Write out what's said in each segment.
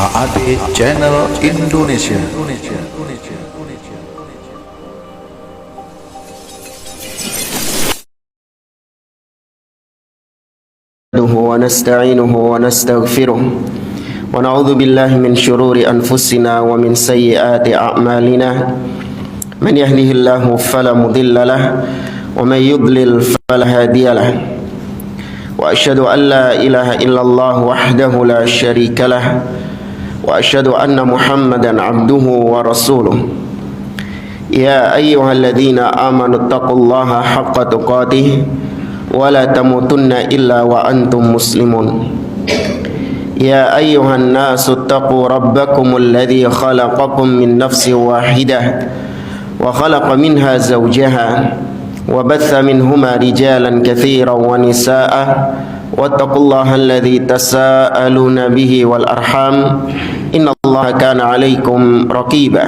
HAD Channel Indonesia. ونستعينه ونستغفره ونعوذ بالله من شرور أنفسنا ومن سيئات أعمالنا من يهده الله فلا مضل له ومن يضلل فلا هادي له وأشهد أن لا إله إلا الله وحده لا شريك له وأشهد أن محمدا عبده ورسوله يا أيها الذين آمنوا اتقوا الله حق تقاته ولا تموتن إلا وأنتم مسلمون يا أيها الناس اتقوا ربكم الذي خلقكم من نفس واحدة وخلق منها زوجها وبث منهما رجالا كثيرا ونساء واتقوا الله الذي تساءلون به والأرحام إن الله كان عليكم رقيبا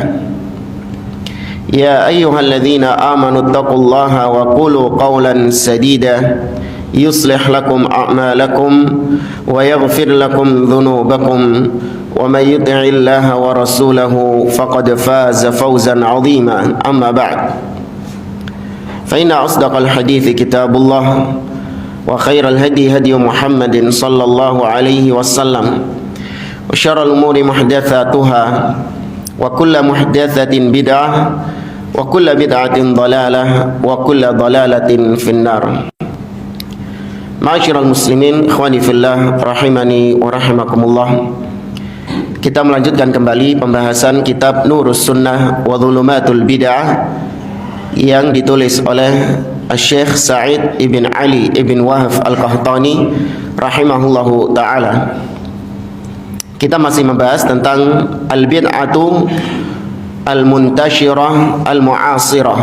يا أيها الذين آمنوا اتقوا الله وقولوا قولا سديدا يصلح لكم أعمالكم ويغفر لكم ذنوبكم ومن يطع الله ورسوله فقد فاز فوزا عظيما أما بعد فإن أصدق الحديث كتاب الله وخير الهدي هدي محمد صلى الله عليه وسلم وشر الأمور محدثاتها وكل محدثة بدعة وكل بدعة ضلالة وكل ضلالة في النار. Ma'asyiral muslimin, ikhwani fillah, rahimani wa rahimakumullah. Kita melanjutkan kembali pembahasan kitab Nurus Sunnah wa Dhulumatul Bid'ah yang ditulis oleh Syekh Sa'id ibn Ali ibn Wahab Al-Qahtani rahimahullahu ta'ala. Kita masih membahas tentang al-bid'atu al-muntashirah al-mu'asirah,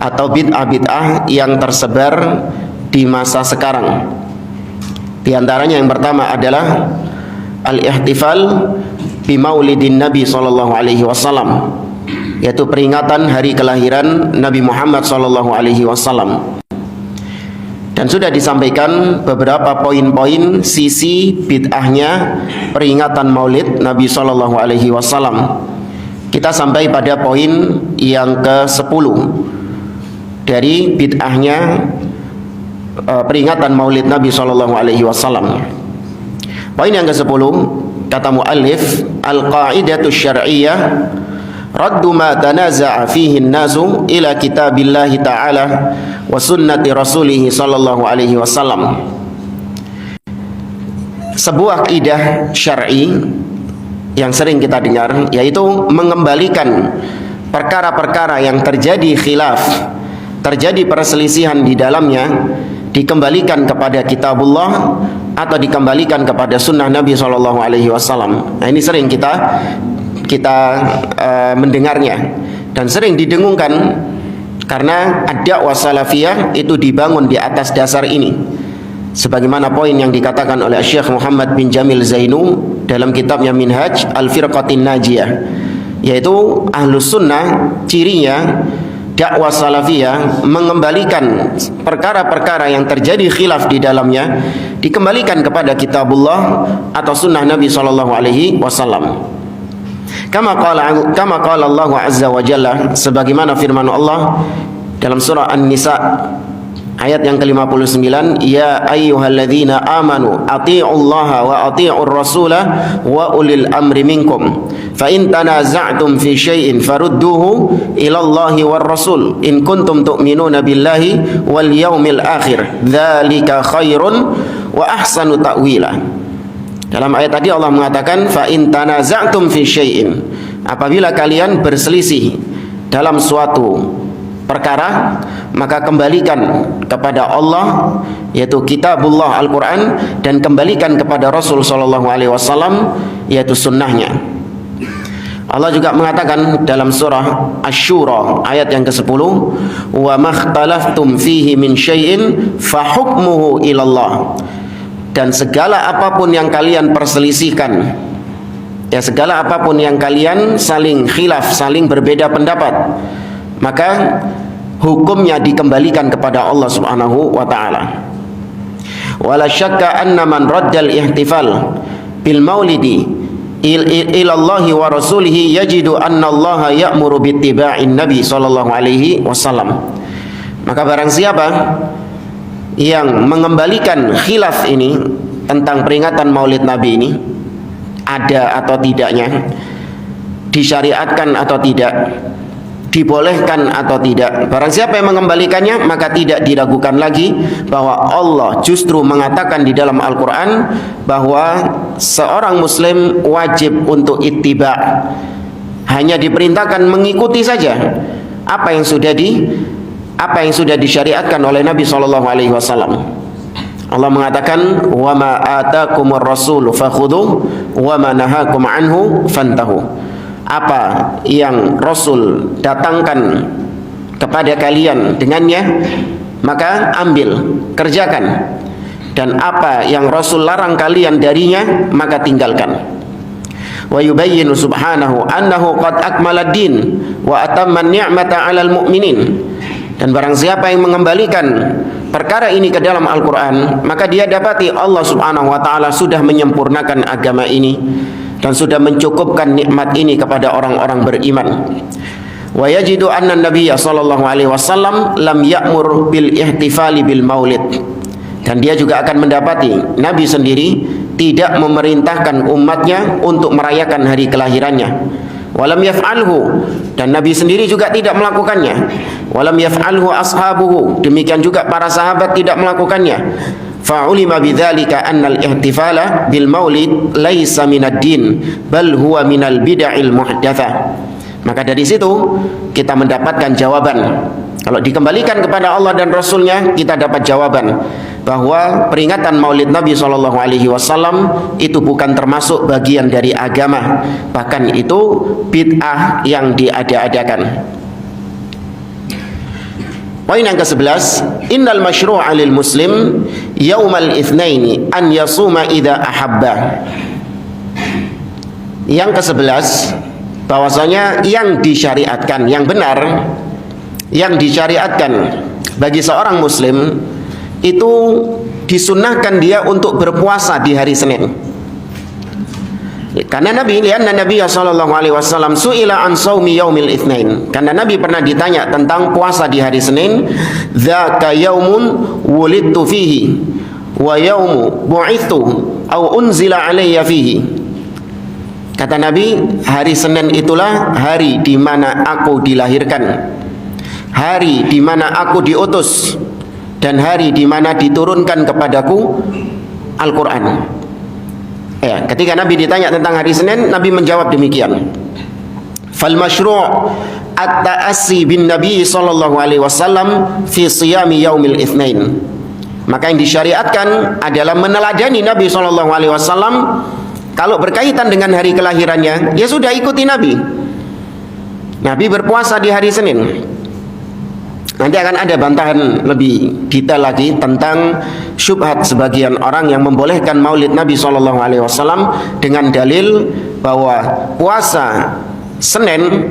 atau bid'ah-bid'ah yang tersebar di masa sekarang. Di antaranya yang pertama adalah al-ihtifal bi maulidin Nabi sallallahu alaihi wasallam, yaitu peringatan hari kelahiran Nabi Muhammad sallallahu alaihi wasallam. Dan sudah disampaikan beberapa poin-poin sisi bid'ahnya peringatan Maulid Nabi sallallahu alaihi wasallam. Kita sampai pada poin yang ke-10 dari bid'ahnya peringatan Maulid Nabi sallallahu alaihi wasallam. Poin yang ke-10, kata muallif, al-qa'idatu syar'iyyah raddu ma tanaza'a fihi an-nasu ila kitabillahi ta'ala wa sunnati rasulih sallallahu alaihi wasallam. Sebuah kaidah syar'i yang sering kita dengar, yaitu mengembalikan perkara-perkara yang terjadi khilaf, terjadi perselisihan di dalamnya, dikembalikan kepada kitabullah atau dikembalikan kepada sunnah Nabi sallallahu alaihi wasallam. Nah, ini sering kita mendengarnya dan sering didengungkan, karena ad-da'wah salafiyah itu dibangun di atas dasar ini, sebagaimana poin yang dikatakan oleh Syekh Muhammad bin Jamil Zainu dalam kitabnya Minhaj Al-Firqatin Najiyah, yaitu ahlus sunnah cirinya dakwah salafiyah mengembalikan perkara-perkara yang terjadi khilaf di dalamnya, dikembalikan kepada kitabullah atau sunnah Nabi sallallahu alaihi wasallam. Kama qala Allah azza wa jalla, sebagaimana firman Allah dalam surah An-Nisa ayat yang ke-59, ya ayyuhalladzina amanu athi'ullaha wa athi'ur rasulah wa ulil amri minkum fa in tanaza'tum fi syai'in farudduhu ila Allahi war rasul in kuntum tu'minuna billahi wal yaumil akhir dzalika khairun wa ahsanu ta'wila. Dalam ayat tadi Allah mengatakan fa in tanaza'tum fi syai'in, apabila kalian berselisih dalam suatu perkara, maka kembalikan kepada Allah, yaitu kitabullah Al-Quran, dan kembalikan kepada Rasul sallallahu alaihi wasallam, yaitu sunnahnya. Allah juga mengatakan dalam surah Asy-Syura ayat yang ke-10, wa makhtalaftum fihi min syai'in fa hukmuhu ilallah, dan segala apapun yang kalian perselisihkan, ya segala apapun yang kalian saling khilaf, saling berbeda pendapat, maka hukumnya dikembalikan kepada Allah Subhanahu wa taala. Wala syakka anna man raddal ihtifal bil maulidi ilallahi wa rasulihi yajidu anna Allah ya'muru bittiba'in nabi sallallahu alaihi wasallam. Maka barang siapa yang mengembalikan khilaf ini tentang peringatan Maulid Nabi ini, ada atau tidaknya, disyariatkan atau tidak, dibolehkan atau tidak, barang siapa yang mengembalikannya, maka tidak diragukan lagi bahwa Allah justru mengatakan di dalam Al-Quran bahwa seorang muslim wajib untuk ittiba', hanya diperintahkan mengikuti saja apa yang sudah disyariatkan oleh Nabi sallallahu alaihi wasallam. Allah mengatakan, "Wa ma atakumur rasul fakhudhuh wa ma nahakum anhu fantahu." Apa yang Rasul datangkan kepada kalian dengannya, maka ambil, kerjakan. Dan apa yang Rasul larang kalian darinya, maka tinggalkan. Wa yubayyinu subhanahu annahu qad akmala ad-din wa atamma an-ni'mata 'alal mu'minin. Dan barang siapa yang mengembalikan perkara ini ke dalam Al-Quran, maka dia dapati Allah subhanahu wa ta'ala sudah menyempurnakan agama ini dan sudah mencukupkan nikmat ini kepada orang-orang beriman. Wa yajidu anna nabiyya sallallahu alaihi wasallam lam ya'mur bil ihtifali bil maulid. Dan dia juga akan mendapati Nabi sendiri tidak memerintahkan umatnya untuk merayakan hari kelahirannya. Walam yaf'alhu, dan Nabi sendiri juga tidak melakukannya. Walam yaf'alhu ashabuhu, demikian juga para sahabat tidak melakukannya. Fa'ulima bidzalika annal ihtifala bil maulid laisa minad din bal huwa minal bid'il muhdatsah. Maka dari situ kita mendapatkan jawaban. Kalau dikembalikan kepada Allah dan Rasulnya, kita dapat jawaban bahwa peringatan Maulid Nabi SAW itu bukan termasuk bagian dari agama, bahkan itu bid'ah yang diada-adakan. Poin yang ke-11, innal masyru'a lil muslim yaumal itsnaini an yasuma idza ahabba. Yang ke-11, bahwasanya yang disyariatkan, yang benar, yang disyariatkan bagi seorang muslim itu disunnahkan dia untuk berpuasa di hari Senin. Karena Nabi sallallahu alaihi wasallam su'ila an shaumi yaumil itsnain. Karena Nabi pernah ditanya tentang puasa di hari Senin, dzaka yaumun wulidtu fihi wa yaumu bu'ithu au unzila alayya fihi. Kata Nabi, hari Senin itulah hari di mana aku dilahirkan, hari di mana aku diutus, dan hari di mana diturunkan kepadaku Al-Quran. Ya, ketika Nabi ditanya tentang hari Senin, Nabi menjawab demikian. Fal masyru' at-ta'assi bin Nabi sallallahu alaihi wasallam fi siyami yaumil itsnain. Maka yang disyariatkan adalah meneladani Nabi sallallahu alaihi wasallam kalau berkaitan dengan hari kelahirannya, ya sudah ikuti Nabi. Nabi berpuasa di hari Senin. Nanti akan ada bantahan lebih detail lagi tentang syubhat sebagian orang yang membolehkan Maulid Nabi SAW dengan dalil bahwa puasa Senin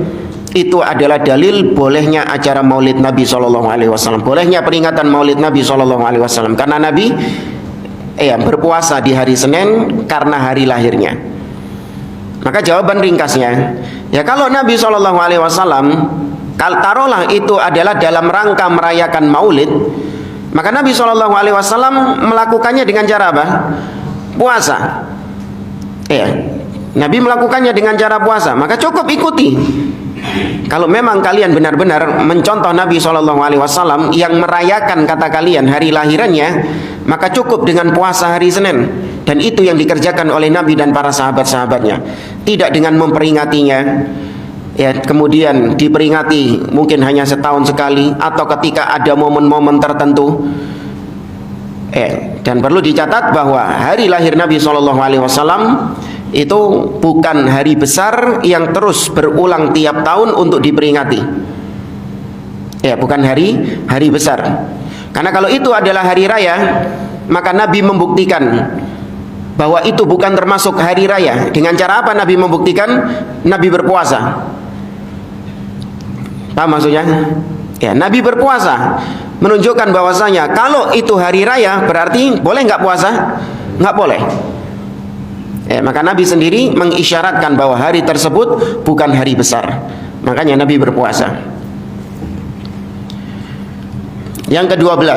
itu adalah dalil bolehnya acara Maulid Nabi SAW, bolehnya peringatan Maulid Nabi SAW, karena Nabi berpuasa di hari Senin karena hari lahirnya. Maka jawaban ringkasnya, ya kalau Nabi SAW taruhlah itu adalah dalam rangka merayakan Maulid, maka Nabi SAW melakukannya dengan cara apa? Puasa. Ya, Nabi melakukannya dengan cara puasa, maka cukup ikuti. Kalau memang kalian benar-benar mencontoh Nabi SAW yang merayakan kata kalian hari lahirannya, maka cukup dengan puasa hari Senin. Dan itu yang dikerjakan oleh Nabi dan para sahabat-sahabatnya. Tidak dengan memperingatinya, ya, kemudian diperingati mungkin hanya setahun sekali atau ketika ada momen-momen tertentu. Dan perlu dicatat bahwa hari lahir Nabi SAW itu bukan hari besar yang terus berulang tiap tahun untuk diperingati. Ya, bukan hari besar. Karena kalau itu adalah hari raya, maka Nabi membuktikan bahwa itu bukan termasuk hari raya. Dengan cara apa Nabi membuktikan? Nabi berpuasa. Paham maksudnya? Ya, Nabi berpuasa menunjukkan bahwasanya kalau itu hari raya berarti boleh nggak puasa? Nggak boleh. Maka Nabi sendiri mengisyaratkan bahwa hari tersebut bukan hari besar, makanya Nabi berpuasa. Yang ke-12,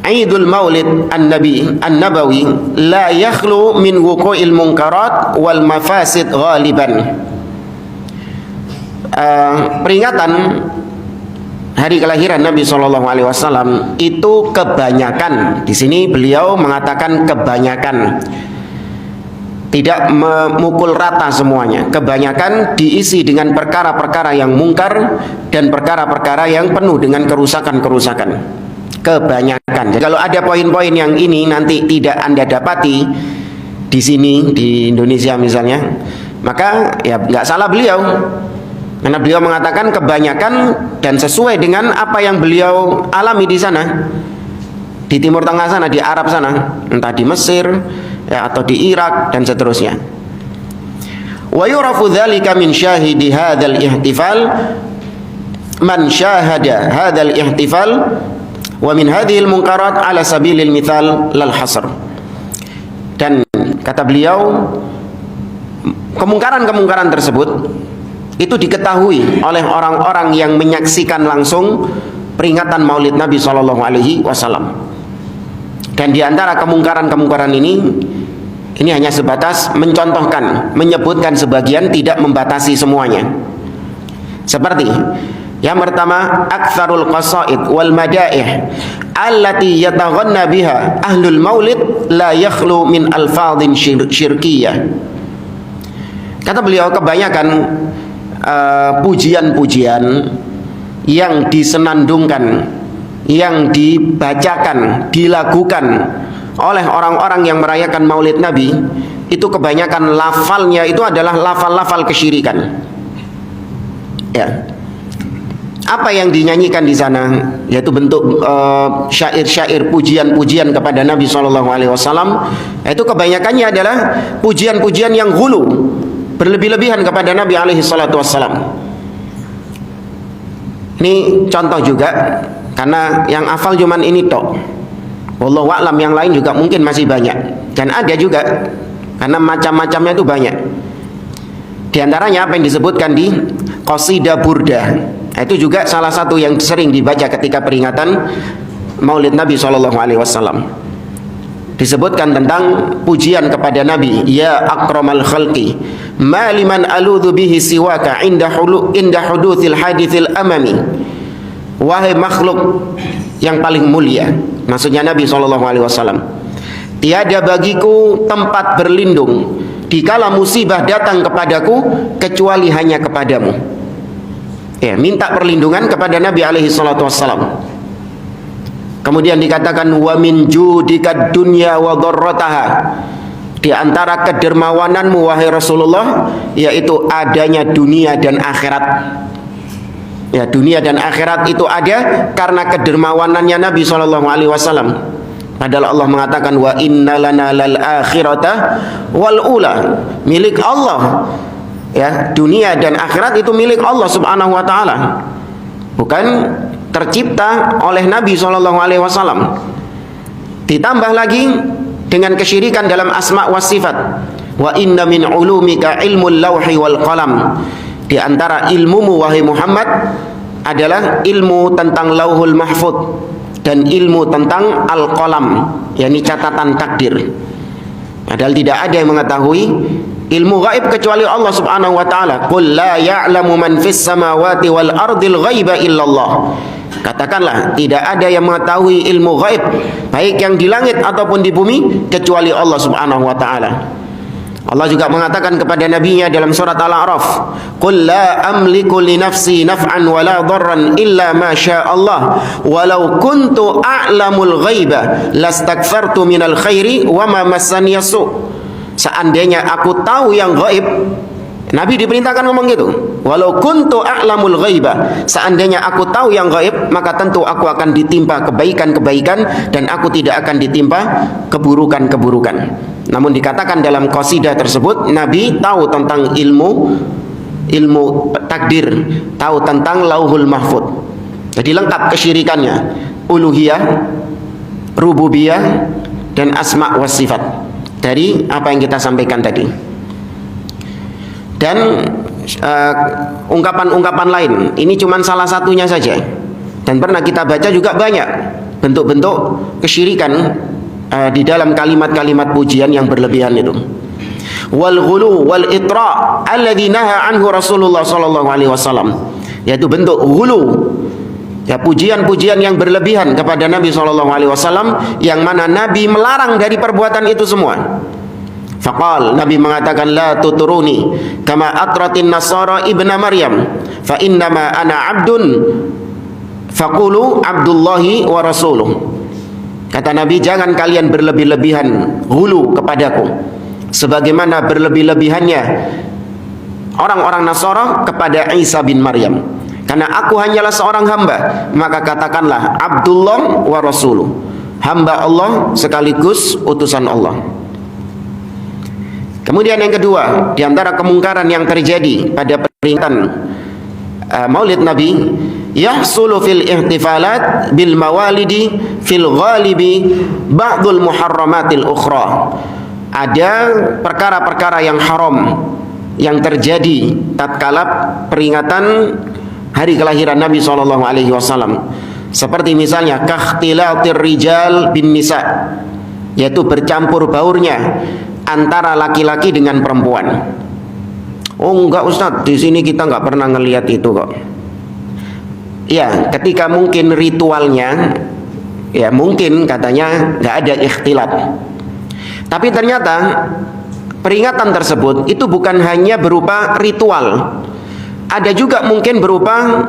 Idul Maulid An-Nabawi la yakhlu min wuqu'il munkarat wal mafasid ghaliban. Peringatan hari kelahiran Nabi SAW itu kebanyakan. Di sini beliau mengatakan kebanyakan, tidak memukul rata semuanya. Kebanyakan diisi dengan perkara-perkara yang mungkar dan perkara-perkara yang penuh dengan kerusakan-kerusakan. Kebanyakan. Jadi kalau ada poin-poin yang ini nanti tidak Anda dapati di sini di Indonesia misalnya, maka ya nggak salah beliau. Karena beliau mengatakan kebanyakan dan sesuai dengan apa yang beliau alami di sana, di Timur Tengah sana, di Arab sana, entah di Mesir ya, atau di Irak dan seterusnya. Wa yurafu dzalika min syahidi hadzal ihtifal man syahada hadzal ihtifal wa min hadhil munkarat ala sabilil mithal lal hasr. Dan kata beliau, kemungkaran-kemungkaran tersebut itu diketahui oleh orang-orang yang menyaksikan langsung peringatan Maulid Nabi SAW. Dan di antara kemungkaran-kemungkaran ini hanya sebatas mencontohkan, menyebutkan sebagian, tidak membatasi semuanya. Seperti yang pertama, aktsarul qasaid wal madaih allati yataghanna biha ahlul maulid la yakhlu min alfadhin syirkiyah. Kata beliau, kebanyakan pujian-pujian yang disenandungkan, yang dibacakan, dilakukan oleh orang-orang yang merayakan Maulid Nabi, itu kebanyakan lafalnya itu adalah lafal-lafal kesyirikan. Ya. Apa yang dinyanyikan di sana yaitu bentuk syair-syair, pujian-pujian kepada Nabi SAW, itu kebanyakannya adalah pujian-pujian yang ghulu, berlebih-lebihan kepada Nabi SAW. Ini contoh juga, karena yang hafal cuman ini tok. Wallahu a'lam, yang lain juga mungkin masih banyak. Dan ada juga, karena macam-macamnya itu banyak. Di antaranya apa yang disebutkan di Qasidah Burdah. Itu juga salah satu yang sering dibaca ketika peringatan Maulid Nabi SAW. Disebutkan tentang pujian kepada Nabi, ya akramal khalqi ma liman aludhu bihi siwaka inda huduthil hadithil amami. Wahai makhluk yang paling mulia, maksudnya Nabi SAW, tiada bagiku tempat berlindung dikala musibah datang kepadaku kecuali hanya kepadamu. Ya, minta perlindungan kepada Nabi SAW. Kemudian dikatakan wa min judika dunya wa dharrataha. Di antara kedermawananmu wahai Rasulullah yaitu adanya dunia dan akhirat. Ya, dunia dan akhirat itu ada karena kedermawanannya Nabi SAW. Padahal Allah mengatakan wa inna lana lal akhirata wal ula, milik Allah. Ya, dunia dan akhirat itu milik Allah Subhanahu wa taala. Bukan tercipta oleh Nabi SAW. Ditambah lagi dengan kesyirikan dalam asma wa sifat. Wa inna min ulumika ilmul lawhi wal qalam. Di antara ilmumu wahai Muhammad adalah ilmu tentang lauhul mahfud dan ilmu tentang al-qalam, yakni catatan takdir. Padahal tidak ada yang mengetahui ilmu gaib kecuali Allah Subhanahu wa taala. Qul la ya'lamu man fis samawati wal ardil ghaiba illallah. Katakanlah, tidak ada yang mengetahui ilmu gaib baik yang di langit ataupun di bumi kecuali Allah Subhanahu wa taala. Allah juga mengatakan kepada nabinya dalam surat Al-A'raf, "Qul la amliku li nafsi naf'an wa la dharran illa ma syaa Allah, walau kuntu a'lamul ghaiba lastakthartu minal khairi wa ma massani yasu." Seandainya aku tahu yang gaib, Nabi diperintahkan ngomong gitu. Walau kuntu a'lamul ghaiba, seandainya aku tahu yang gaib, maka tentu aku akan ditimpa kebaikan-kebaikan dan aku tidak akan ditimpa keburukan-keburukan. Namun dikatakan dalam qasidah tersebut, Nabi tahu tentang ilmu takdir, tahu tentang lauhul mahfud. Jadi lengkap kesyirikannya, uluhiyah, rububiyah, dan asma wa sifat. dari apa yang kita sampaikan tadi. Dan ungkapan-ungkapan lain, ini cuma salah satunya saja. Dan pernah kita baca juga banyak bentuk-bentuk kesyirikan di dalam kalimat-kalimat pujian yang berlebihan itu. Wal ghulu wal itra alladzi naha anhu Rasulullah sallallahu alaihi wasallam, yaitu bentuk ghulu, ya, pujian-pujian yang berlebihan kepada Nabi sallallahu alaihi wasallam, yang mana Nabi melarang dari perbuatan itu semua. Faqal, Nabi mengatakan, la tuturuni kama atratin nasara ibna Maryam fa innama ana abdun faqulu abdullahi wa rasuluh. Kata Nabi, jangan kalian berlebih-lebihan hulu kepadaku sebagaimana berlebih-lebihannya orang-orang Nasara kepada Isa bin Maryam, karena aku hanyalah seorang hamba. Maka katakanlah Abdullah wa rasuluh, hamba Allah sekaligus utusan Allah. Kemudian yang kedua, di antara kemungkaran yang terjadi pada peringatan Maulid Nabi, yahsulu fil ihtifalat bil mawalidi fil ghalibi ba'dul muharramatil ukhra. Ada perkara-perkara yang haram yang terjadi tatkala peringatan hari kelahiran Nabi sallallahu alaihi wasallam. Seperti misalnya kakhtilatir rijal bin nisa, yaitu bercampur baurnya antara laki-laki dengan perempuan. Oh enggak Ustaz, di sini kita enggak pernah ngelihat itu kok. Ya, ketika mungkin ritualnya, ya mungkin katanya enggak ada ikhtilat. Tapi ternyata peringatan tersebut itu bukan hanya berupa ritual, ada juga mungkin berupa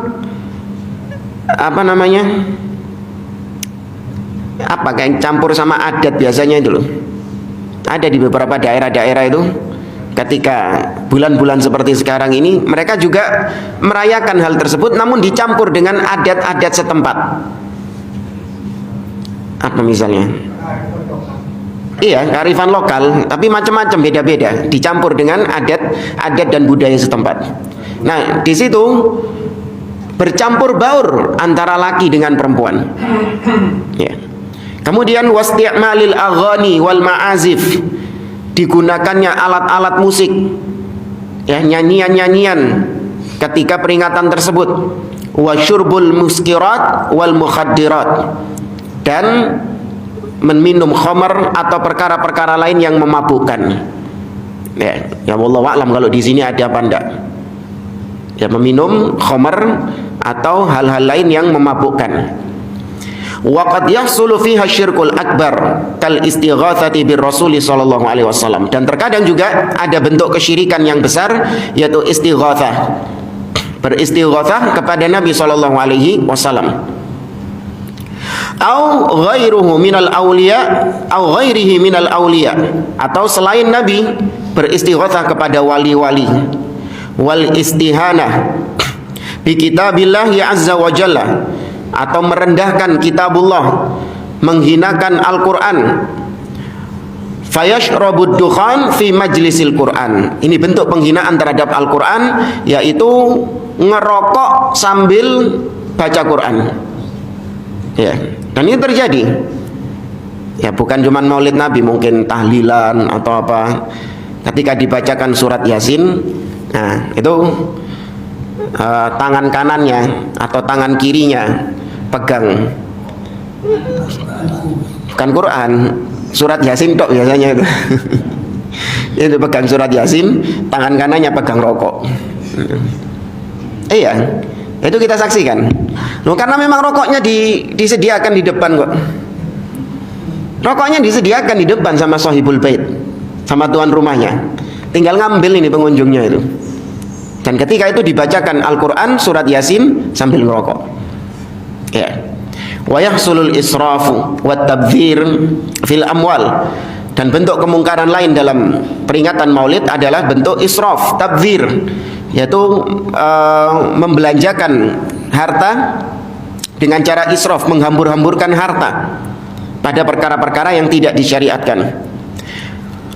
kayak campur sama adat biasanya itu loh. Ada di beberapa daerah-daerah itu, ketika bulan-bulan seperti sekarang ini, mereka juga merayakan hal tersebut, namun dicampur dengan adat-adat setempat. Apa misalnya? Iya, kearifan lokal, tapi macam-macam, beda-beda, dicampur dengan adat dan budaya setempat. Nah, di situ bercampur baur antara laki dengan perempuan. Ya. Kemudian wasti'malil aghani wal ma'azif, digunakannya alat-alat musik, ya, nyanyian-nyanyian ketika peringatan tersebut. Wa syurbul muskirat wal mukhaddirat, dan meminum khamar atau perkara-perkara lain yang memabukkan. Ya wallahu a'lam kalau di sini ada apa enggak. Ya, meminum khamar atau hal-hal lain yang memabukkan. Wa qad yahsulu fiha syirkul akbar kal istighatsati bir rasul sallallahu alaihi wasallam, dan terkadang juga ada bentuk kesyirikan yang besar, yaitu istighatsah, beristighatsah kepada Nabi sallallahu alaihi wasallam. Au ghairuhu minal auliya au ghairihi minal auliya, atau selain Nabi beristighatsah kepada wali-wali. Wal istihanah bi kitabillahi azza wa jalla, atau merendahkan kitabullah, menghinakan Al-Quran. Fayashrabud dukhan fi majlisil Quran, ini bentuk penghinaan terhadap Al-Quran, yaitu ngerokok sambil baca Quran. Ya, dan ini terjadi. Ya, bukan cuma Maulid Nabi, mungkin tahlilan atau apa. Ketika dibacakan surat Yasin, nah itu tangan kanannya atau tangan kirinya pegang, bukan Quran, surat Yasin tok biasanya itu. Itu pegang surat Yasin, tangan kanannya pegang rokok. Iya, itu kita saksikan. Loh, karena memang rokoknya disediakan di depan kok. Rokoknya disediakan di depan sama sahibul bait, sama tuan rumahnya. Tinggal ngambil ini pengunjungnya itu. Dan ketika itu dibacakan Al-Quran, surat Yasin sambil ngerokok. Ya. Wa yahsulul israfu wat tabdzir fil amwal, dan bentuk kemungkaran lain dalam peringatan Maulid adalah bentuk israf, tabdzir, yaitu membelanjakan harta dengan cara israf, menghambur-hamburkan harta pada perkara-perkara yang tidak disyariatkan.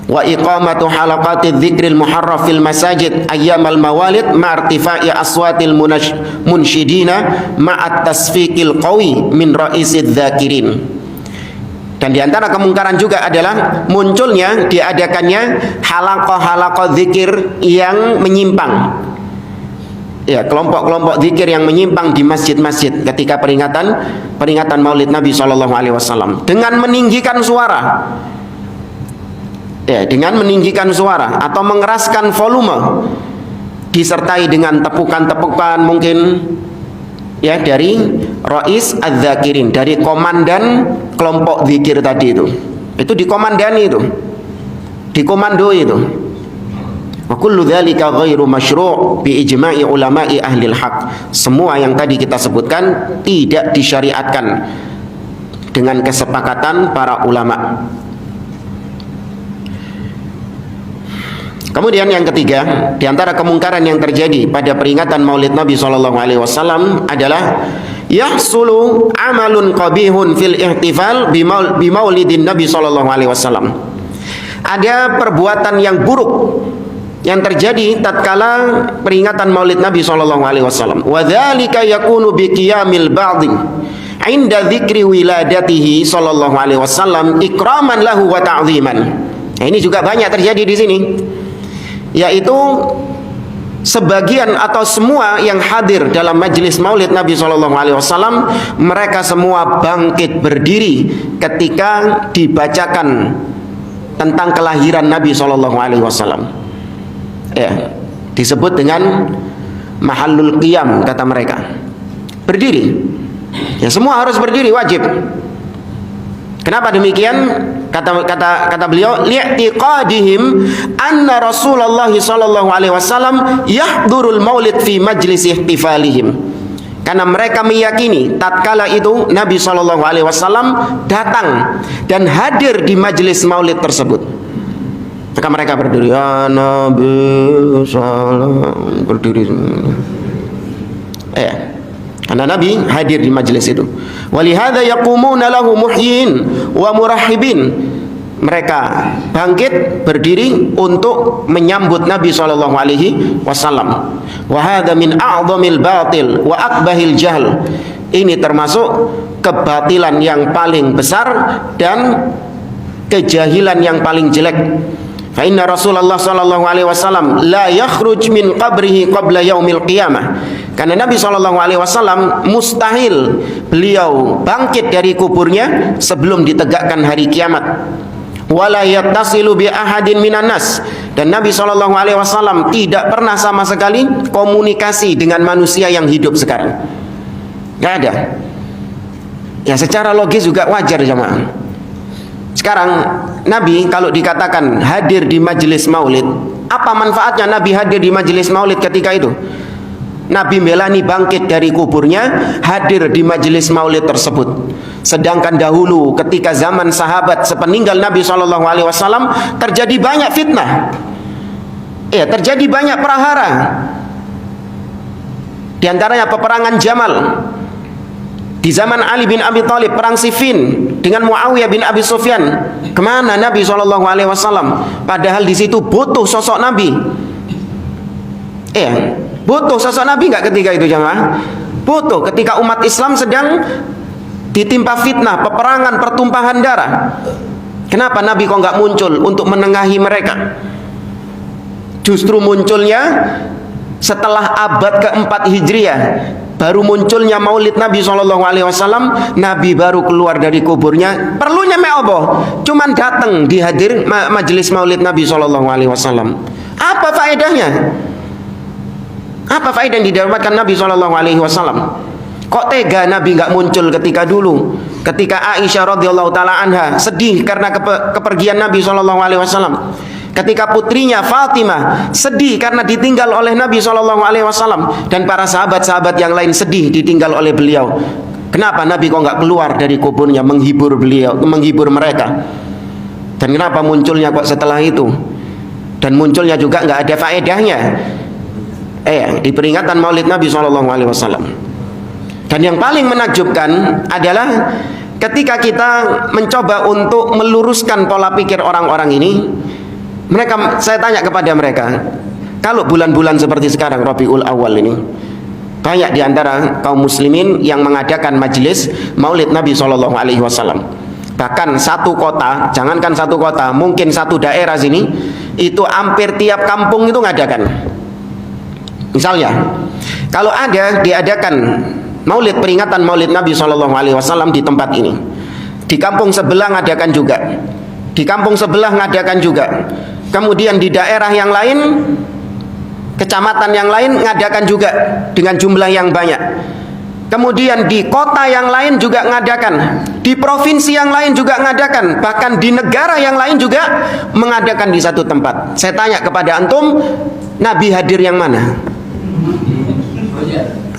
Wa iqamatu halaqatidz dzikril muharraf fil masajid ayyamal mawalid ma'artifa'i aswatil munsyidina ma'at tasfiqil qawi min ra'isidz dzakirin. Dan di antara kemungkaran juga adalah munculnya, diadakannya halaqah-halaqah zikir yang menyimpang. Ya, kelompok-kelompok zikir yang menyimpang di masjid-masjid ketika peringatan Maulid Nabi SAW dengan meninggikan suara. Ya, dengan meninggikan suara atau mengeraskan volume disertai dengan tepukan-tepukan mungkin ya dari Rais Az-Zakirin, dari komandan kelompok zikir tadi itu dikomandani, dikomandoi itu. Wa kullu dzalika ghairu masyru' bi ijma'i ulama'i ahlil haq. Semua yang tadi kita sebutkan tidak disyariatkan dengan kesepakatan para ulama. Kemudian yang ketiga, di antara kemungkaran yang terjadi pada peringatan Maulid Nabi SAW adalah yahsulu amalun qabihun fil ihtifal bi maulidin Nabi SAW. Ada perbuatan yang buruk yang terjadi tatkala peringatan Maulid Nabi SAW. Wa dzalika yakunu bi qiyamil ba'dhi 'inda dzikri wiladatihi SAW ikraman lahu wa ta'ziman. Nah, ini juga banyak terjadi di sini, yaitu sebagian atau semua yang hadir dalam majelis Maulid Nabi SAW, mereka semua bangkit berdiri ketika dibacakan tentang kelahiran Nabi SAW. Ya, disebut dengan mahallul qiyam, kata mereka. Berdiri. Ya, semua harus berdiri, wajib. Kenapa demikian? Kata beliau, li'tiqadihim anna Rasulullah sallallahu alaihi wasallam yahdurul maulid fi majlis ihtifalihim. Karena mereka meyakini tatkala itu Nabi sallallahu alaihi wasallam datang dan hadir di majlis maulid tersebut. Maka mereka berdiri, ya Nabi salam, berdiri. Karena Nabi hadir di majlis itu. Walihada yaqumuna lahu muhyin wa murahhibin. Mereka bangkit berdiri untuk menyambut Nabi sallallahu alaihi wasallam. Wa hadza min a'dhamil batil wa akbahil jahl. Ini termasuk kebatilan yang paling besar dan kejahilan yang paling jelek. Fa inna Rasulullah sallallahu alaihi wasallam la yakhruj min qabrihi qabla yaumil qiyamah. Karena Nabi sallallahu alaihi wasallam mustahil beliau bangkit dari kuburnya sebelum ditegakkan hari kiamat. Wala yattasilu bi ahadin minan nas. Dan Nabi sallallahu alaihi wasallam tidak pernah sama sekali komunikasi dengan manusia yang hidup sekarang. Enggak ada. Ya, secara logis juga wajar jemaah. Sekarang Nabi kalau dikatakan hadir di majelis maulid, apa manfaatnya Nabi hadir di majelis maulid ketika itu? Nabi melani bangkit dari kuburnya, hadir di majelis maulid tersebut. Sedangkan dahulu ketika zaman sahabat sepeninggal Nabi SAW terjadi banyak fitnah. Ya, terjadi banyak prahara. Di antaranya peperangan Jamal. Di zaman Ali bin Abi Thalib, perang Siffin dengan Muawiyah bin Abi Sufyan. Kemana Nabi SAW? Padahal di situ butuh sosok Nabi. Butuh sosok Nabi nggak ketika itu jemaah? Butuh ketika umat Islam sedang ditimpa fitnah, peperangan, pertumpahan darah. Kenapa Nabi kok nggak muncul untuk menengahi mereka? Justru munculnya setelah abad keempat Hijriah. Baru munculnya maulid Nabi SAW, Nabi baru keluar dari kuburnya. Perlunya apa? Cuman datang di hadir majelis maulid Nabi SAW. Apa faedahnya? Apa faedah yang didapatkan Nabi SAW? Kok tega Nabi nggak muncul ketika dulu? Ketika Aisyah radhiyallahu taala anha sedih karena kepergian Nabi SAW. Ketika putrinya Fatimah sedih karena ditinggal oleh Nabi SAW, dan para sahabat-sahabat yang lain sedih ditinggal oleh beliau. Kenapa Nabi kok nggak keluar dari kuburnya menghibur beliau, menghibur mereka? Dan kenapa munculnya kok setelah itu? Dan munculnya juga nggak ada faedahnya. Di peringatan Maulid Nabi SAW. Dan yang paling menakjubkan adalah ketika kita mencoba untuk meluruskan pola pikir orang-orang ini. Saya tanya kepada mereka, kalau bulan-bulan seperti sekarang Rabiul Awal ini, banyak di antara kaum muslimin yang mengadakan majelis Maulid Nabi SAW. Bahkan satu kota, jangankan satu kota, mungkin satu daerah sini itu hampir tiap kampung itu ngadakan. Misalnya, kalau diadakan maulid, peringatan maulid Nabi SAW di tempat ini, di kampung sebelah ngadakan juga, di kampung sebelah ngadakan juga, kemudian di daerah yang lain, kecamatan yang lain ngadakan juga dengan jumlah yang banyak. Kemudian di kota yang lain juga ngadakan, di provinsi yang lain juga ngadakan, bahkan di negara yang lain juga mengadakan di satu tempat. Saya tanya kepada antum, Nabi hadir yang mana?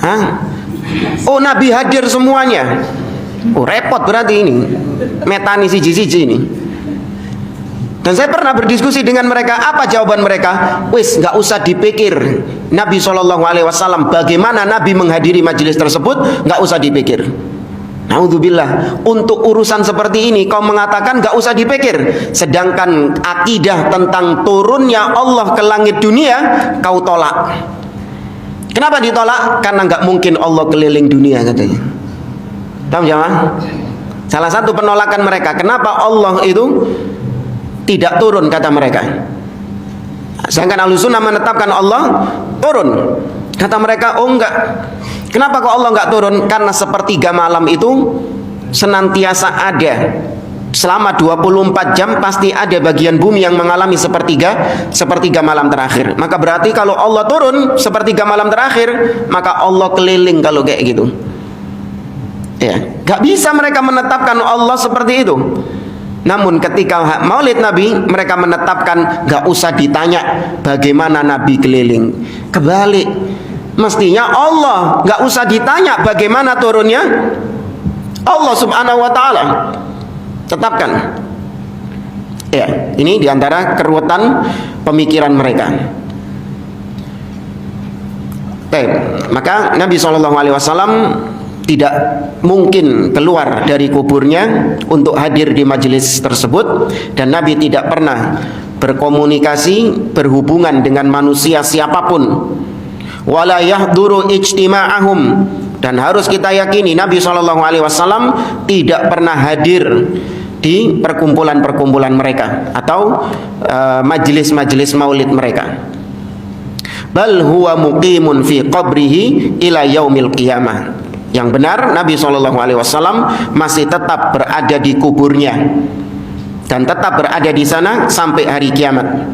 Hah? Oh, Nabi hadir semuanya. Oh, repot berarti ini. Metani siji-siji ini. Dan saya pernah berdiskusi dengan mereka, apa jawaban mereka? Wis, nggak usah dipikir Nabi SAW bagaimana Nabi menghadiri majelis tersebut, nggak usah dipikir. Naudzubillah, untuk urusan seperti ini kau mengatakan nggak usah dipikir, sedangkan akidah tentang turunnya Allah ke langit dunia kau tolak. Kenapa ditolak? Karena nggak mungkin Allah keliling dunia katanya. Tahu jamaah? Salah satu penolakan mereka, kenapa Allah itu tidak turun, kata mereka. Sedangkan Ahlussunnah menetapkan Allah turun. Kata mereka, oh enggak. Kenapa kok Allah enggak turun? Karena sepertiga malam itu senantiasa ada. Selama 24 jam pasti ada bagian bumi yang mengalami sepertiga malam terakhir. Maka berarti kalau Allah turun sepertiga malam terakhir, maka Allah keliling kalau kayak gitu. Ya, enggak bisa mereka menetapkan Allah seperti itu. Namun ketika maulid Nabi, mereka menetapkan gak usah ditanya bagaimana Nabi keliling. Kebalik, mestinya Allah gak usah ditanya bagaimana turunnya Allah subhanahu wa ta'ala. Tetapkan. Ya, ini diantara keruwetan pemikiran mereka. Baik, maka Nabi SAW tidak mungkin keluar dari kuburnya untuk hadir di majelis tersebut, dan Nabi tidak pernah berkomunikasi, berhubungan dengan manusia siapapun. Wala yahduru ijtima'ahum, dan harus kita yakini Nabi SAW tidak pernah hadir di perkumpulan-perkumpulan mereka atau majelis-majelis maulid mereka. Bal huwa muqimun fi qabrihi ila yaumil qiyamah. Yang benar, Nabi SAW masih tetap berada di kuburnya dan tetap berada di sana sampai hari kiamat.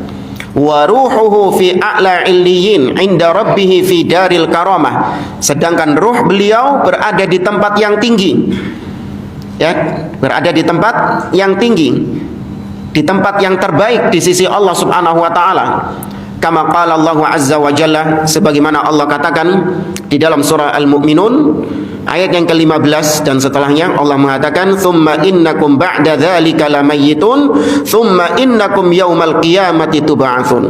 Wa ruhuhu fi a'la illiyin 'inda rabbih fi daril karamah. Sedangkan ruh beliau berada di tempat yang tinggi. Ya, berada di tempat yang tinggi, di tempat yang terbaik di sisi Allah Subhanahu wa taala. Kama qala Allah azza wa jalla, sebagaimana Allah katakan di dalam surah Al-Mu'minun ayat yang ke-15 dan setelahnya, Allah mengatakan tsumma innakum ba'da dzalika lamayyitun tsumma innakum yaumal qiyamati tub'atsun.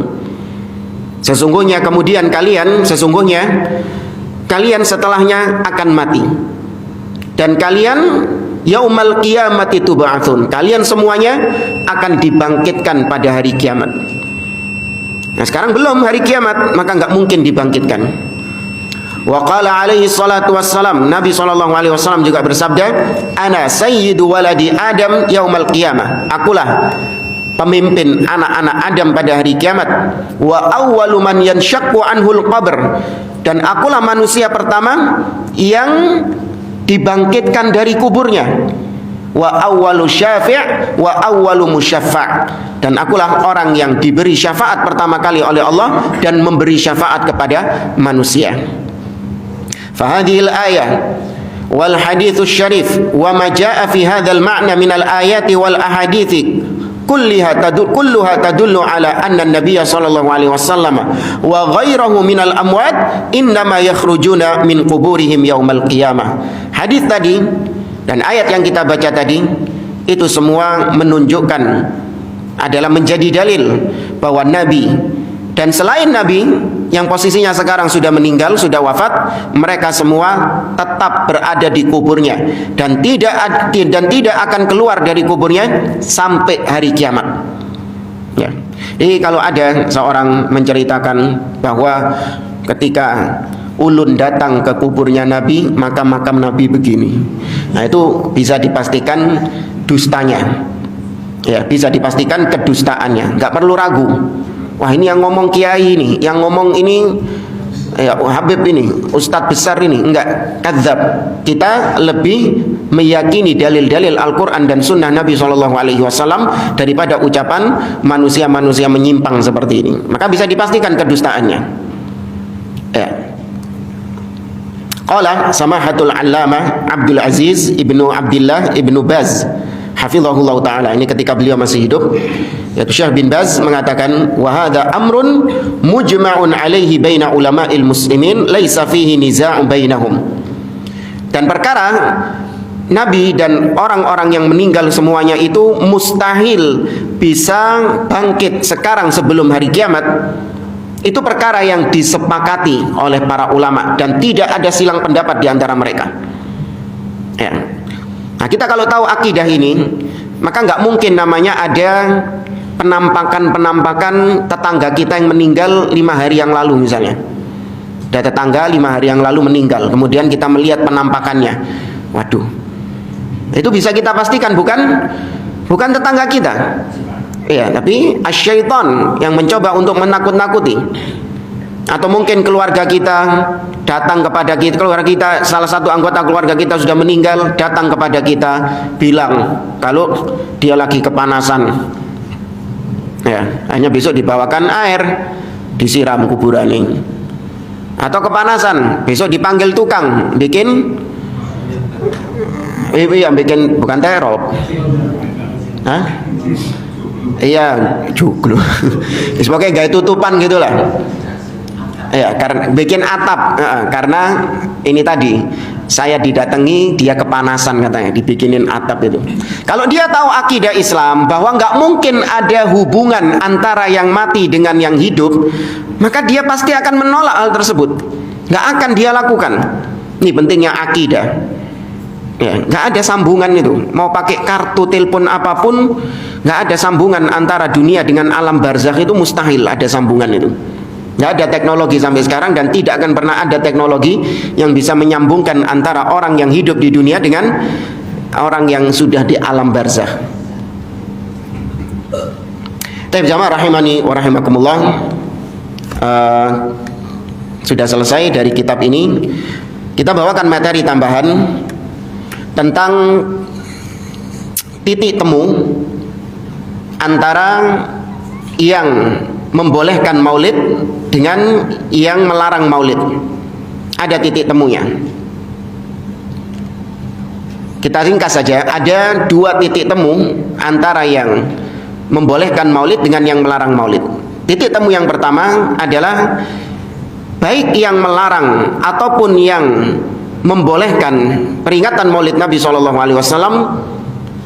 Sesungguhnya kalian setelahnya akan mati, dan kalian yaumal qiyamati tub'atsun, kalian semuanya akan dibangkitkan pada hari kiamat. Nah, sekarang belum hari kiamat, maka nggak mungkin dibangkitkan. Wa qala alaihi salatu wassalam, Nabi SAW juga bersabda, ana sayyidu waladi Adam yaumal qiyamah. Akulah pemimpin anak-anak Adam pada hari kiamat. Wa awwalu man yanshaqqu anhul qabr, dan akulah manusia pertama yang dibangkitkan dari kuburnya. Wa awwalu syafi' wa awwalu musyaffa', dan akulah orang yang diberi syafaat pertama kali oleh Allah dan memberi syafaat kepada manusia. Fahadhil ayah wal hadithus syarif wa ma jaa fi hadzal ma'na minal ayati wal ahadithi kulluha tadullu ala anna an-nabiy sallallahu alaihi wasallam wa ghairahu minal amwat innama yakhrujuna min quburihim yaumal qiyamah. Hadis tadi dan ayat yang kita baca tadi itu semua menunjukkan, adalah menjadi dalil bahwa Nabi dan selain Nabi yang posisinya sekarang sudah meninggal, sudah wafat, mereka semua tetap berada di kuburnya dan tidak akan keluar dari kuburnya sampai hari kiamat. Ya. Jadi kalau ada seorang menceritakan bahwa ketika ulun datang ke kuburnya Nabi, maka makam Nabi begini, nah itu bisa dipastikan dustanya. Ya, bisa dipastikan kedustaannya, nggak perlu ragu. Wah, ini yang ngomong kiai ini, yang ngomong ini ya Habib ini, ustadz besar ini, enggak, kadzab. Kita lebih meyakini dalil-dalil Al-Quran dan Sunnah Nabi SAW daripada ucapan manusia-manusia menyimpang seperti ini. Maka bisa dipastikan kedustaannya. Ya. Qala samahatul allamah Abdul Aziz ibnu Abdullah ibnu Baz hafizahullah ta'ala, ini ketika beliau masih hidup, yaitu Syekh bin Baz mengatakan, wa hadza amrun mujma'un alaihi baina ulama'il muslimin laisa fihi niza'un bainahum. Dan perkara Nabi dan orang-orang yang meninggal semuanya itu mustahil bisa bangkit sekarang sebelum hari kiamat, itu perkara yang disepakati oleh para ulama dan tidak ada silang pendapat di antara mereka. Ya. Nah, kita kalau tahu akidah ini, maka nggak mungkin namanya ada penampakan tetangga kita yang meninggal 5 hari yang lalu misalnya. Ada tetangga 5 hari yang lalu meninggal, kemudian kita melihat penampakannya. Waduh, itu bisa kita pastikan bukan tetangga kita. Iya, tapi asyaiton yang mencoba untuk menakut-nakuti. Atau mungkin keluarga kita datang kepada kita, keluarga kita, salah satu anggota keluarga kita sudah meninggal, datang kepada kita bilang kalau dia lagi kepanasan, ya, hanya besok dibawakan air disiram kuburan ini. Atau kepanasan, besok dipanggil tukang bikin bikin bukan terop, hah? Iya, juglo. Sebagai gaya tutupan gitulah. Ya, karena bikin atap, karena ini tadi saya didatangi, dia kepanasan katanya, dibikinin atap itu. Kalau dia tahu akidah Islam bahwa nggak mungkin ada hubungan antara yang mati dengan yang hidup, maka dia pasti akan menolak hal tersebut. Nggak akan dia lakukan. Ini pentingnya akidah. Ya, nggak ada sambungan itu. Mau pakai kartu telepon apapun, nggak ada sambungan antara dunia dengan alam barzakh, itu mustahil ada sambungan itu. Nggak ada teknologi sampai sekarang dan tidak akan pernah ada teknologi yang bisa menyambungkan antara orang yang hidup di dunia dengan orang yang sudah di alam barzakh. Taib jamaah rahimani wa rahimakumullah, sudah selesai dari kitab ini. Kita bawakan materi tambahan tentang titik temu antara yang membolehkan maulid dengan yang melarang maulid. Ada titik temunya. Kita ringkas saja, ada 2 titik temu antara yang membolehkan maulid dengan yang melarang maulid. Titik temu yang pertama adalah baik yang melarang ataupun yang membolehkan peringatan maulid Nabi SAW,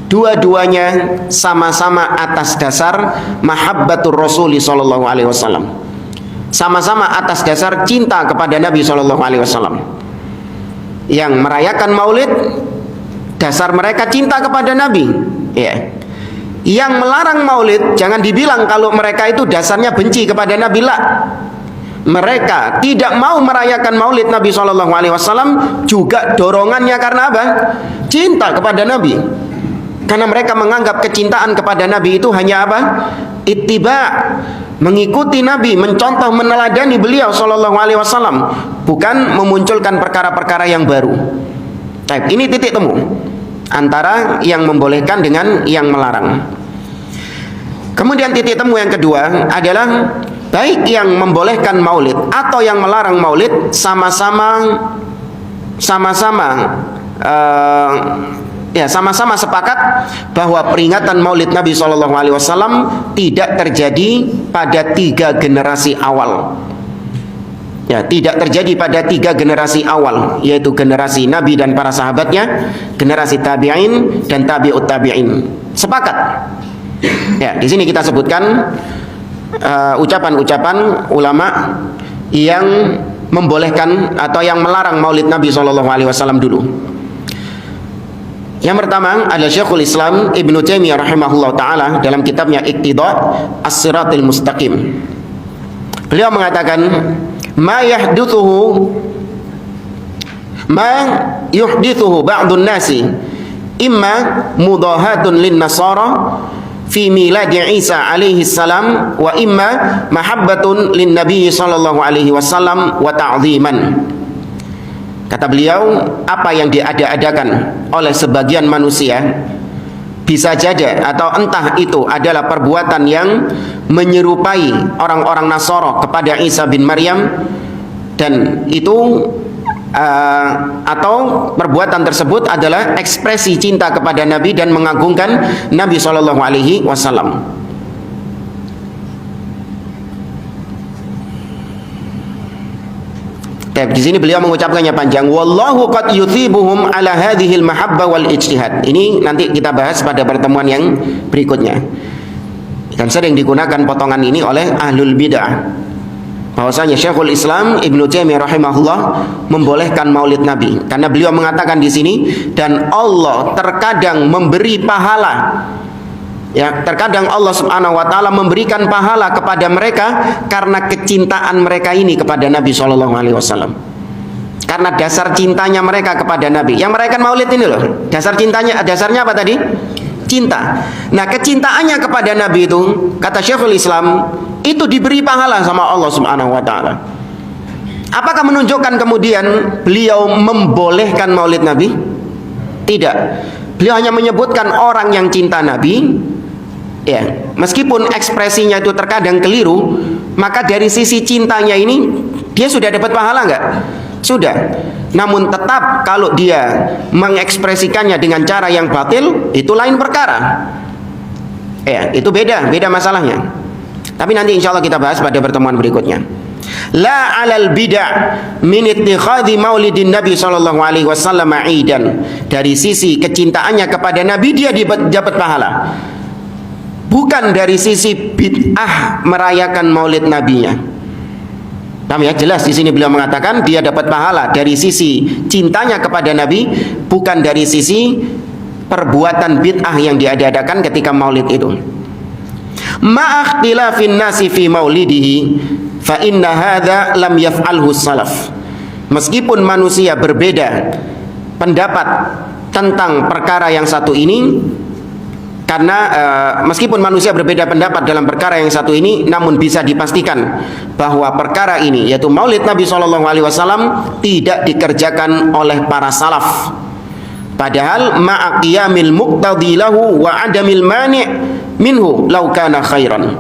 dua-duanya sama-sama atas dasar mahabbatur Rasul sallallahu alaihi wasallam. Sama-sama atas dasar cinta kepada Nabi sallallahu alaihi wasallam. Yang merayakan maulid dasar mereka cinta kepada Nabi, ya. Yang melarang maulid jangan dibilang kalau mereka itu dasarnya benci kepada Nabi, lah. Mereka tidak mau merayakan maulid Nabi sallallahu alaihi wasallam juga dorongannya karena apa? Cinta kepada Nabi. Karena mereka menganggap kecintaan kepada Nabi itu hanya apa? Ittiba, mengikuti Nabi, mencontoh, meneladani beliau sallallahu alaihi wasallam, bukan memunculkan perkara-perkara yang baru. Baik, ini titik temu antara yang membolehkan dengan yang melarang. Kemudian titik temu yang kedua adalah baik yang membolehkan maulid atau yang melarang maulid sama-sama sepakat bahwa peringatan maulid Nabi SAW tidak terjadi pada 3 generasi awal. Ya, tidak terjadi pada 3 generasi awal, yaitu generasi Nabi dan para sahabatnya, generasi tabi'in dan tabi'ut tabi'in. Sepakat. Ya, di sini kita sebutkan ucapan-ucapan ulama yang membolehkan atau yang melarang maulid Nabi SAW dulu. Yang pertama adalah Syekhul Islam Ibnu Taimiyah rahimahullah ta'ala dalam kitabnya Iqtida As-Siratil Mustaqim. Beliau mengatakan, ma yuhdithuhu ba'dun nasi imma mudahatun lin nasara fi milad Isa alaihi salam wa imma mahabbatun lin nabi sallallahu alaihi wasallam wa ta'ziman. Kata beliau, apa yang diada-adakan oleh sebagian manusia bisa jadi atau entah itu adalah perbuatan yang menyerupai orang-orang Nasara kepada Isa bin Maryam, dan itu atau perbuatan tersebut adalah ekspresi cinta kepada Nabi dan mengagungkan Nabi Shallallahu Alaihi Wasallam. Di sini beliau mengucapkannya panjang. Wallahu qad yuthibuhum ala hadhil mahabbah wal ijtihad. Ini nanti kita bahas pada pertemuan yang berikutnya. Dan sering digunakan potongan ini oleh ahlul bid'ah. Bahwasanya Syekhul Islam Ibnu Taimiyah rahimahullah membolehkan maulid Nabi karena beliau mengatakan di sini, dan Allah terkadang memberi pahala, ya, terkadang Allah Subhanahu wa taala memberikan pahala kepada mereka karena kecintaan mereka ini kepada Nabi sallallahu alaihi wasallam. Karena dasar cintanya mereka kepada Nabi. Yang merayakan maulid ini loh, dasarnya apa tadi? Cinta. Nah, kecintaannya kepada Nabi itu, kata Syekhul Islam, itu diberi pahala sama Allah Subhanahu wa taala. Apakah menunjukkan kemudian beliau membolehkan maulid Nabi? Tidak. Beliau hanya menyebutkan orang yang cinta Nabi, ya, meskipun ekspresinya itu terkadang keliru, maka dari sisi cintanya ini dia sudah dapat pahala enggak? Sudah. Namun tetap kalau dia mengekspresikannya dengan cara yang batil, itu lain perkara. Ya, itu beda masalahnya. Tapi nanti insya Allah kita bahas pada pertemuan berikutnya. La alal bid'ah min ittikhadhi maulidin Nabi sallallahu alaihi wasallam aidan. Dari sisi kecintaannya kepada Nabi dia dapat pahala. Bukan dari sisi bid'ah merayakan maulid nabinya. Paham ya? Jelas di sini beliau mengatakan dia dapat pahala dari sisi cintanya kepada Nabi, bukan dari sisi perbuatan bid'ah yang diadakan ketika maulid itu. Ma'akhtilafin nasi fi maulidihi fa inna hadza lam yaf'alhu salaf. Meskipun manusia berbeda pendapat tentang perkara yang satu ini, karena meskipun manusia berbeda pendapat dalam perkara yang satu ini, namun bisa dipastikan bahwa perkara ini, yaitu maulid Nabi SAW, tidak dikerjakan oleh para salaf. Padahal ma'aqiyamil muqtadi lahu wa adamil mani' minhu law kana khairan.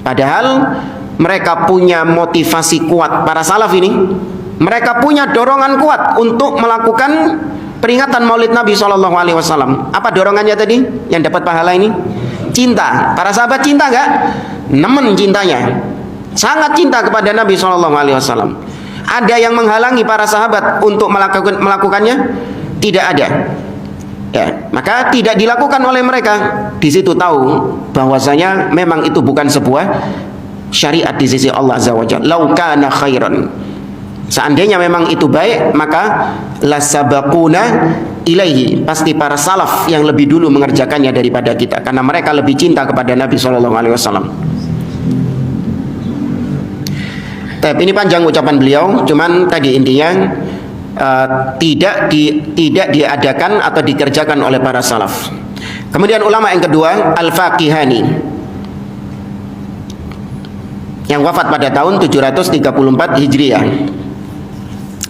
Padahal mereka punya motivasi kuat, para salaf ini, mereka punya dorongan kuat untuk melakukan peringatan maulid Nabi SAW. Apa dorongannya tadi yang dapat pahala ini? Cinta. Para sahabat cinta enggak? Nemen cintanya, sangat cinta kepada Nabi SAW. Ada yang menghalangi para sahabat untuk melakukannya? Tidak ada. Ya, maka tidak dilakukan oleh mereka. Di situ tahu bahwasanya memang itu bukan sebuah syariat di sisi Allah Azza wa Jalla. Lau kana khairan. Seandainya memang itu baik, maka lasabaquna ilaihi. Pasti para salaf yang lebih dulu mengerjakannya daripada kita, karena mereka lebih cinta kepada Nabi SAW. Ini panjang ucapan beliau, cuman tadi intinya tidak diadakan atau dikerjakan oleh para salaf. Kemudian ulama yang kedua, Al-Faqihani, yang wafat pada tahun 734 Hijriah.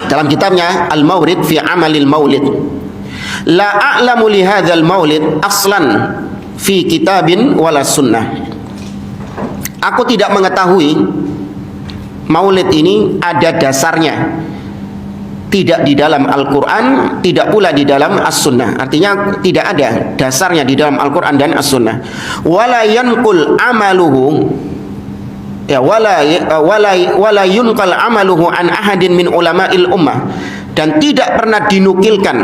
Dalam kitabnya Al-Mawrid fi Amalil Maulid, la a'lamu li hadzal maulid aslan fi kitabin wala sunnah. Aku tidak mengetahui maulid ini ada dasarnya, tidak di dalam Al-Quran, tidak pula di dalam As-Sunnah. Artinya tidak ada dasarnya di dalam Al-Quran dan As-Sunnah. Wala yanqul amaluhu, ya, wala yunqal amaluhu an ahadin min ulama'il ummah, dan tidak pernah dinukilkan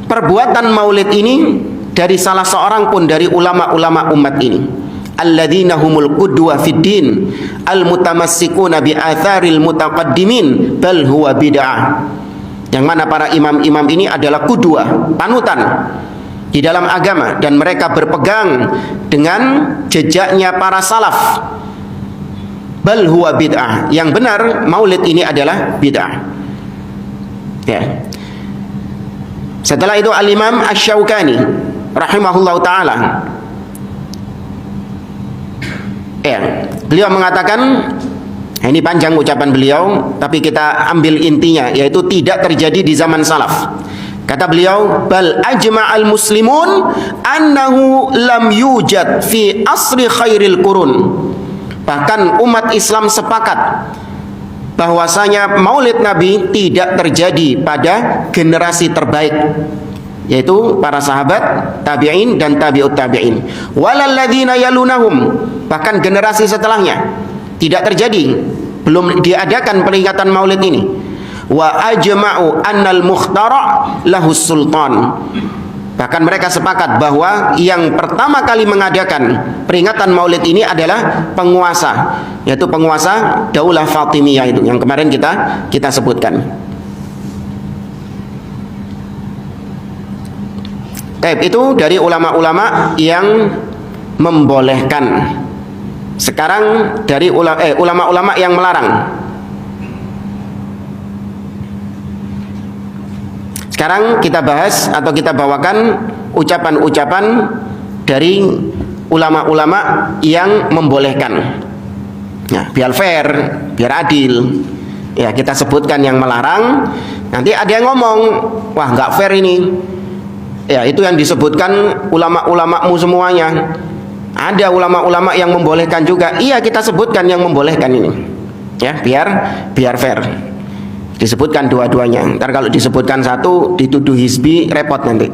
perbuatan maulid ini dari salah seorang pun dari ulama-ulama umat ini. Alladzina humul qudwa fid din al-mutamassikuna bi atharil mutaqaddimin bal huwa bid'ah. Yang mana para imam-imam ini adalah qudwa, panutan di dalam agama, dan mereka berpegang dengan jejaknya para salaf. Bal huwa bid'ah. Yang benar maulid ini adalah bid'ah. Ya. Setelah itu Al-Imam Asy-Syaukani rahimahullahu taala, beliau mengatakan, ini panjang ucapan beliau, tapi kita ambil intinya, yaitu tidak terjadi di zaman salaf. Kata beliau, bal ajma'al muslimun annahu lam yujad fi asri khairil qurun. Bahkan umat Islam sepakat bahwasanya Maulid Nabi tidak terjadi pada generasi terbaik, yaitu para sahabat, tabi'in dan tabi'ut tabi'in. Walal ladzina yalunahum, bahkan generasi setelahnya tidak terjadi, belum diadakan peringatan Maulid ini. Wa ajma'u annal mukhtara' lahus sultan. Bahkan mereka sepakat bahwa yang pertama kali mengadakan peringatan Maulid ini adalah penguasa, yaitu penguasa Daulah Fatimiyah itu yang kemarin kita sebutkan. Itu dari ulama-ulama yang membolehkan. Sekarang dari ulama-ulama yang melarang. Sekarang kita bahas atau kita bawakan ucapan-ucapan dari ulama-ulama yang membolehkan. Nah, biar fair, biar adil. Ya, kita sebutkan yang melarang. Nanti ada yang ngomong, wah nggak fair ini. Ya, itu yang disebutkan ulama-ulamamu semuanya. Ada ulama-ulama yang membolehkan juga. Iya, kita sebutkan yang membolehkan ini. Ya, biar fair. Disebutkan dua-duanya. Ntar kalau disebutkan satu dituduh hizbi, repot nanti.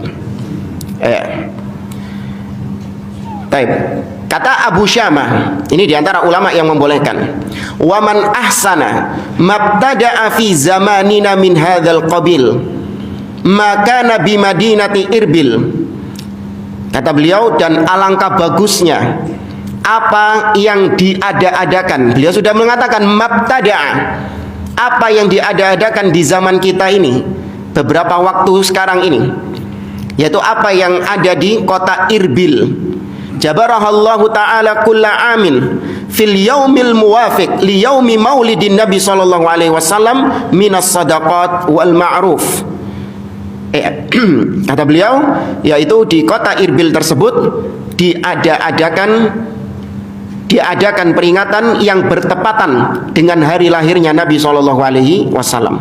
Kata Abu Syamah, ini diantara ulama yang membolehkan. Waman ahsana mabtada'a fi zamanina min hadzal qabil maka nabi Madinati Irbil. Kata beliau, dan alangkah bagusnya apa yang diada-adakan. Beliau sudah mengatakan mabtada'a, apa yang diada-adakan di zaman kita ini, beberapa waktu sekarang ini, yaitu apa yang ada di kota Irbil. Jabarahallahu ta'ala kulla amin fil yaumil muwafiq li yaumi maulidin Nabi sallallahu alaihi wasallam minas sadaqat wal ma'ruf. Kata beliau, yaitu di kota Irbil tersebut diadakan peringatan yang bertepatan dengan hari lahirnya Nabi Shallallahu Alaihi Wasallam.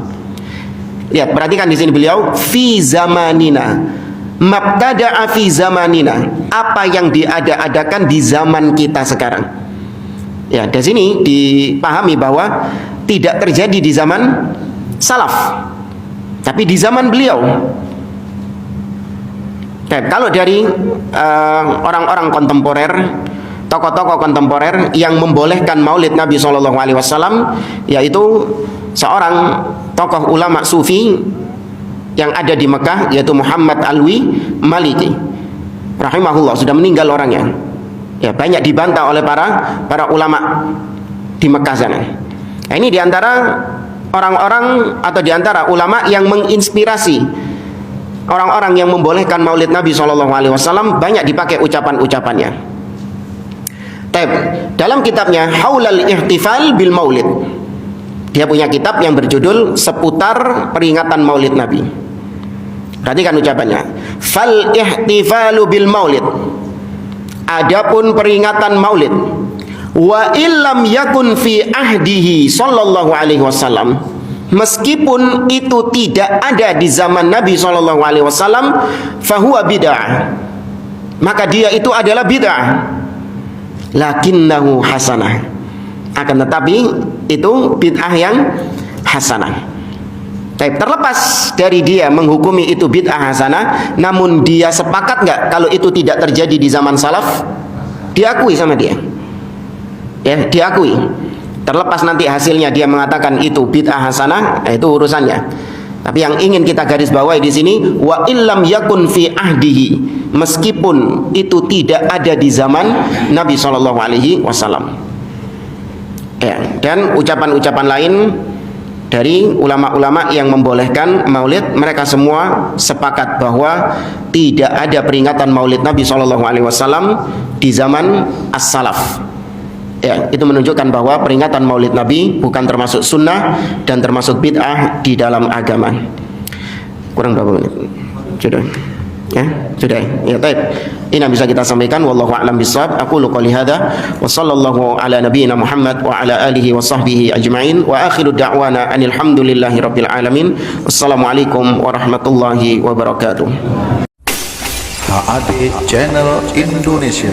Lihat, perhatikan di sini beliau, fi zamanina, mabtada'a fi zamanina, apa yang diada-adakan di zaman kita sekarang. Ya, dari sini dipahami bahwa tidak terjadi di zaman salaf, tapi di zaman beliau. Kalau dari orang-orang kontemporer, tokoh-tokoh kontemporer yang membolehkan Maulid Nabi SAW, yaitu seorang tokoh ulama sufi yang ada di Mekah, yaitu Muhammad Alwi Maliki rahimahullah, sudah meninggal orangnya. Ya, banyak dibantah oleh para ulama di Mekah sana. Nah, ini diantara orang-orang atau diantara ulama yang menginspirasi orang-orang yang membolehkan Maulid Nabi SAW, banyak dipakai ucapan-ucapannya. Dalam kitabnya Haulal Ihtifal bil Maulid, dia punya kitab yang berjudul seputar peringatan Maulid Nabi. Perhatikan ucapannya. Fal ihtifalu bil Maulid, adapun peringatan Maulid, wa illam yakun fi ahdihi sallallahu alaihi wasallam, meskipun itu tidak ada di zaman Nabi sallallahu alaihi wasallam, fahuwa bid'ah, maka dia itu adalah bid'ah. Lakinnahu hasanah, akan tetapi itu bid'ah yang hasanah. Terlepas dari dia menghukumi itu bid'ah hasanah, namun dia sepakat nggak kalau itu tidak terjadi di zaman salaf? Diakui sama dia, ya, diakui. Terlepas nanti hasilnya dia mengatakan itu bid'ah hasanah, itu urusannya. Tapi yang ingin kita garis bawahi di sini, wa illam yakun fi ahdihi, meskipun itu tidak ada di zaman Nabi Shallallahu Alaihi Wasallam. Ya, dan ucapan-ucapan lain dari ulama-ulama yang membolehkan Maulid, mereka semua sepakat bahwa tidak ada peringatan Maulid Nabi Shallallahu Alaihi Wasallam di zaman as-salaf. Ya, itu menunjukkan bahwa peringatan Maulid Nabi bukan termasuk sunnah dan termasuk bid'ah di dalam agama. Kurang berapa menit? Sudah. Ya, sudah. Ya, baik. Ini yang bisa kita sampaikan, wallahu a'lam bishawab. Aqulu qouli hadza wa sallallahu ala nabiyyina Muhammad wa ala alihi wa sahbihi ajma'in wa akhiru da'wana anil hamdulillahi rabbil alamin. Wassalamualaikum warahmatullahi wabarakatuh. HAD Channel Indonesia.